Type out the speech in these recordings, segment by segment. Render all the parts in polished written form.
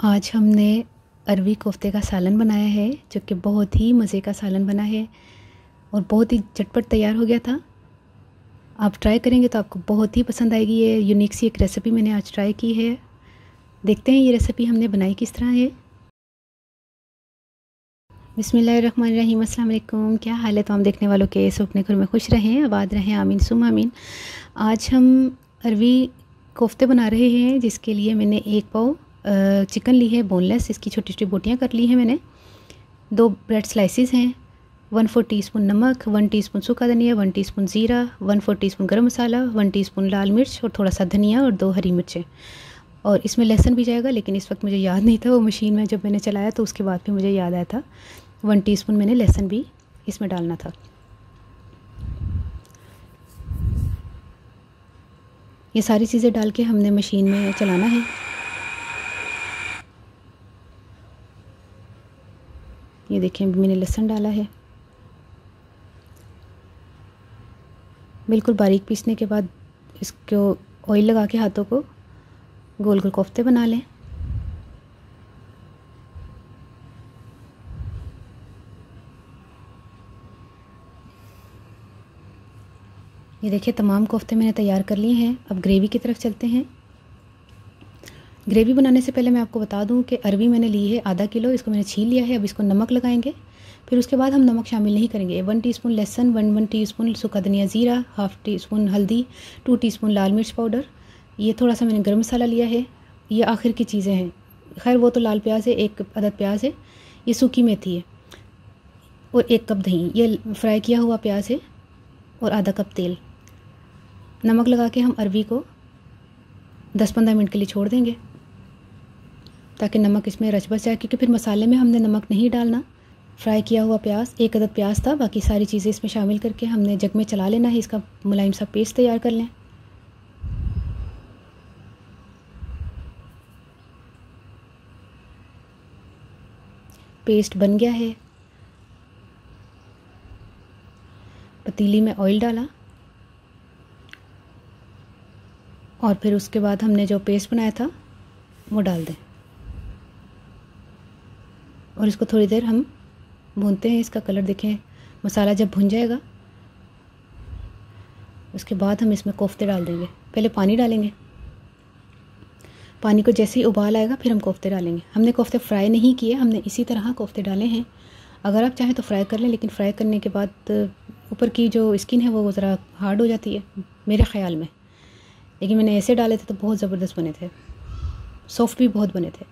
आज हमने अरवी कोफ्ते का सालन बनाया है, जो कि बहुत ही मज़े का सालन बना है और बहुत ही झटपट तैयार हो गया था। आप ट्राई करेंगे तो आपको बहुत ही पसंद आएगी। ये यूनिक सी एक रेसिपी मैंने आज ट्राई की है। देखते हैं ये रेसिपी हमने बनाई किस तरह है। बिस्मिल्लाहिर्रहमानिर्रहीम, अस्सलाम वालेकुम। क्या हाल है तमाम देखने वालों के? सब अपने घर में खुश रहें, आबाद रहें, आमीन सुम आमीन। आज हम अरवी कोफ्ते बना रहे हैं, जिसके लिए मैंने 1 पाव चिकन ली है बोनलेस। इसकी छोटी छोटी बोटियाँ कर ली हैं मैंने। 2 ब्रेड स्लाइसिस हैं, 1/4 टीस्पून नमक, 1 टीस्पून सूखा धनिया, 1 टीस्पून ज़ीरा, 1/4 टीस्पून गरम मसाला, 1 टीस्पून लाल मिर्च और थोड़ा सा धनिया और 2 हरी मिर्चें। और इसमें लहसुन भी जाएगा, लेकिन इस वक्त मुझे याद नहीं था। वो मशीन में जब मैंने चलाया तो उसके बाद फिर मुझे याद आया था 1 टीस्पून मैंने लहसुन भी इसमें डालना था। ये सारी चीज़ें डाल के हमने मशीन में चलाना है। ये देखें, मैंने लहसुन डाला है। बिल्कुल बारीक पीसने के बाद इसको ऑयल लगा के हाथों को गोल गोल कोफ्ते बना लें। ये देखिए, तमाम कोफ्ते मैंने तैयार कर लिए हैं। अब ग्रेवी की तरफ चलते हैं। ग्रेवी बनाने से पहले मैं आपको बता दूं कि अरवी मैंने ली है आधा किलो। इसको मैंने छील लिया है। अब इसको नमक लगाएंगे, फिर उसके बाद हम नमक शामिल नहीं करेंगे। 1 टीस्पून लहसुन, 1 टीस्पून सूखा धनिया ज़ीरा, 1/2 टीस्पून हल्दी, 2 टीस्पून लाल मिर्च पाउडर। ये थोड़ा सा मैंने गरम मसाला लिया है। ये आखिर की चीज़ें हैं। खैर वो तो लाल प्याज है, 1 अदद प्याज है। ये सूखी मेथी है और 1 कप दही। ये फ्राई किया हुआ प्याज है और आधा कप तेल। नमक लगा के हम अरवी को 10-15 मिनट के लिए छोड़ देंगे, ताकि नमक इसमें रच बच जाए, क्योंकि फिर मसाले में हमने नमक नहीं डालना। फ्राई किया हुआ प्याज, 1 अदद प्याज था। बाकी सारी चीज़ें इसमें शामिल करके हमने जग में चला लेना है। इसका मुलायम सा पेस्ट तैयार कर लें। पेस्ट बन गया है। पतीली में ऑयल डाला और फिर उसके बाद हमने जो पेस्ट बनाया था वो डाल दें और इसको थोड़ी देर हम भूनते हैं। इसका कलर देखें। मसाला जब भुन जाएगा उसके बाद हम इसमें कोफ्ते डाल देंगे। पहले पानी डालेंगे। पानी को जैसे ही उबाल आएगा फिर हम कोफ्ते डालेंगे। हमने कोफ्ते फ्राई नहीं किए, हमने इसी तरह कोफ्ते डाले हैं। अगर आप चाहें तो फ्राई कर लें, लेकिन फ्राई करने के बाद ऊपर की जो स्किन है वो ज़रा हार्ड हो जाती है मेरे ख़्याल में। लेकिन मैंने ऐसे डाले थे तो बहुत ज़बरदस्त बने थे, सॉफ्ट भी बहुत बने थे।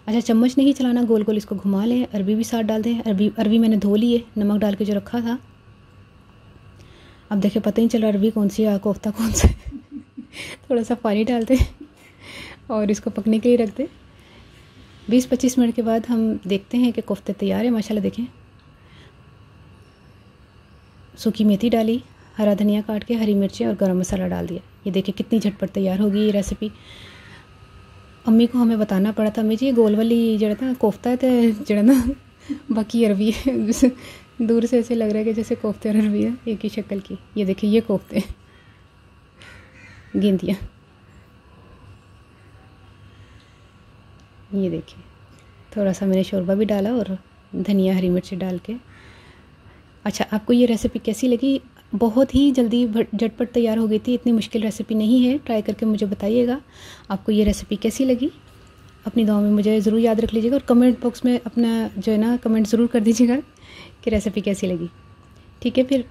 अच्छा, चम्मच नहीं चलाना, गोल गोल इसको घुमा लें। अरवी भी साथ डाल दें। अरवी मैंने धो ली है, नमक डाल के जो रखा था। अब देखिए, पता ही चल रहा अरवी कौन सी है, कोफ्ता कौन सा है। थोड़ा सा पानी डाल दें और इसको पकने के लिए रख दें। 20-25 मिनट के बाद हम देखते हैं कि कोफ्ते तैयार है। माशाल्लाह देखें, सूखी मेथी डाली, हरा धनिया काट के, हरी मिर्चें और गरम मसाला डाल दिया। ये देखिए कितनी झटपट तैयार होगी ये रेसिपी। अम्मी को हमें बताना पड़ा था, अम्मी जी गोल वाली जड़ा था कोफ्ता है तो जड़ा ना बाकी अरवी है। दूर से ऐसे लग रहा है कि जैसे कोफ्ते और अरवी है एक ही शक्ल की। ये देखिए, ये कोफ्ते गेंदियाँ। ये देखिए, थोड़ा सा मैंने शोरबा भी डाला और धनिया हरी मिर्च डाल के। अच्छा, आपको ये रेसिपी कैसी लगी? बहुत ही जल्दी झटपट तैयार हो गई थी। इतनी मुश्किल रेसिपी नहीं है। ट्राई करके मुझे बताइएगा आपको ये रेसिपी कैसी लगी। अपनी दुआ में मुझे ज़रूर याद रख लीजिएगा और कमेंट बॉक्स में अपना जो है ना कमेंट ज़रूर कर दीजिएगा कि रेसिपी कैसी लगी। ठीक है, फिर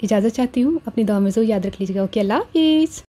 इजाज़त चाहती हूँ। अपनी दुआ में ज़रूर याद रख लीजिएगा। ओके, अल्लाह हाफिज़।